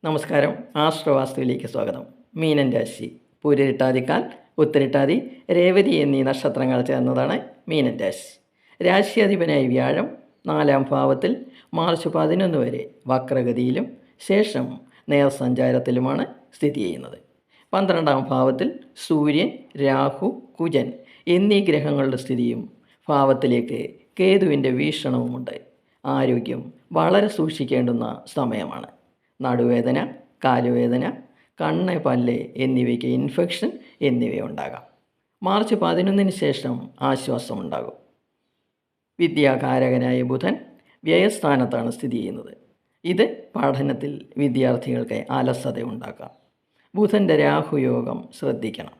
നമസ്കാരം. ആശ്രവാസ്തുവിലേക്ക് സ്വാഗതം. മീനൻ രാശി പൂരിട്ടാതിക്കാൽ, ഉത്തരിട്ടാതി, രേവതി എന്നീ നക്ഷത്രങ്ങൾ ചേർന്നതാണ് മീനൻ രാശി. രാശ്യാധിപനായി വ്യാഴം 4-ാം ഭാവത്തിൽ മാർച്ച് 11 വരെ വക്രഗതിയിലും ശേഷം നേർസഞ്ചാരത്തിലുമാണ് സ്ഥിതി ചെയ്യുന്നത്. 12-ാം ഭാവത്തിൽ സൂര്യൻ, രാഹു, കുജൻ എന്നീ ഗ്രഹങ്ങളുടെ സ്ഥിതിയും ഭാവത്തിലേക്ക് കേതുവിൻ്റെ വീക്ഷണവുമുണ്ട്. ആരോഗ്യം വളരെ സൂക്ഷിക്കേണ്ടുന്ന സമയമാണ്. നടുവേദന, കാലുവേദന, കണ്ണ്, പല്ല് എന്നിവയ്ക്ക് ഇൻഫെക്ഷൻ എന്നിവയുണ്ടാകാം. മാർച്ച് 11 ശേഷം ആശ്വാസമുണ്ടാകും. വിദ്യാകാരകനായ ബുധൻ വ്യയസ്ഥാനത്താണ് സ്ഥിതി ചെയ്യുന്നത്. ഇത് പഠനത്തിൽ വിദ്യാർത്ഥികൾക്ക് അലസത ഉണ്ടാക്കാം. ബുധൻ്റെ രാഹുയോഗം ശ്രദ്ധിക്കണം.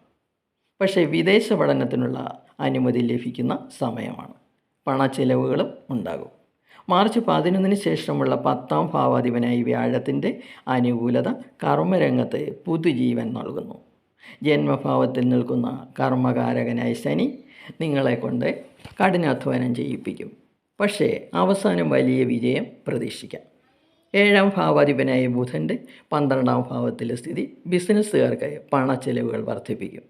പക്ഷേ വിദേശ പഠനത്തിനുള്ള അനുമതി ലഭിക്കുന്ന സമയമാണ്. പണച്ചിലവുകളും ഉണ്ടാകും. മാർച്ച് 11 ശേഷമുള്ള 10-ാം ഭാവാധിപനായി വ്യാഴത്തിൻ്റെ അനുകൂലത കർമ്മരംഗത്ത് പുതുജീവൻ നൽകുന്നു. ജന്മഭാവത്തിൽ നിൽക്കുന്ന കർമ്മകാരകനായ ശനി നിങ്ങളെ കൊണ്ട് കഠിനാധ്വാനം ചെയ്യിപ്പിക്കും. പക്ഷേ അവസാനം വലിയ വിജയം പ്രതീക്ഷിക്കാം. 7-ാം ഭാവാധിപനായ ബുധൻ്റെ 12-ാം ഭാവത്തിലെ സ്ഥിതി ബിസിനസ്സുകാർക്ക് പണച്ചെലവുകൾ വർദ്ധിപ്പിക്കും.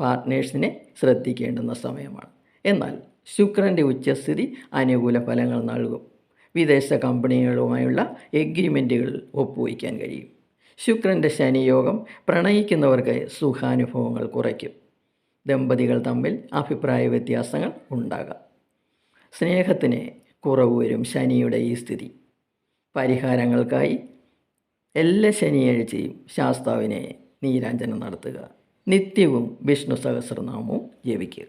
പാർട്ട്നേഴ്സിനെ ശ്രദ്ധിക്കേണ്ടുന്ന സമയമാണ്. എന്നാൽ ശുക്രൻ്റെ ഉച്ചസ്ഥിതി അനുകൂല ഫലങ്ങൾ നൽകും. വിദേശ കമ്പനികളുമായുള്ള എഗ്രിമെൻറ്റുകൾ ഒപ്പുവയ്ക്കാൻ കഴിയും. ശുക്രൻ്റെ ശനിയോഗം പ്രണയിക്കുന്നവർക്ക് സുഖാനുഭവങ്ങൾ കുറയ്ക്കും. ദമ്പതികൾ തമ്മിൽ അഭിപ്രായ വ്യത്യാസങ്ങൾ ഉണ്ടാകാം. സ്നേഹത്തിന് കുറവ് വരും ശനിയുടെ ഈ സ്ഥിതി. പരിഹാരങ്ങൾക്കായി എല്ലാ ശനിയാഴ്ചയും ശാസ്താവിനെ നീരാഞ്ജനം നടത്തുക. നിത്യവും വിഷ്ണു സഹസ്രനാമവും ജപിക്കുക.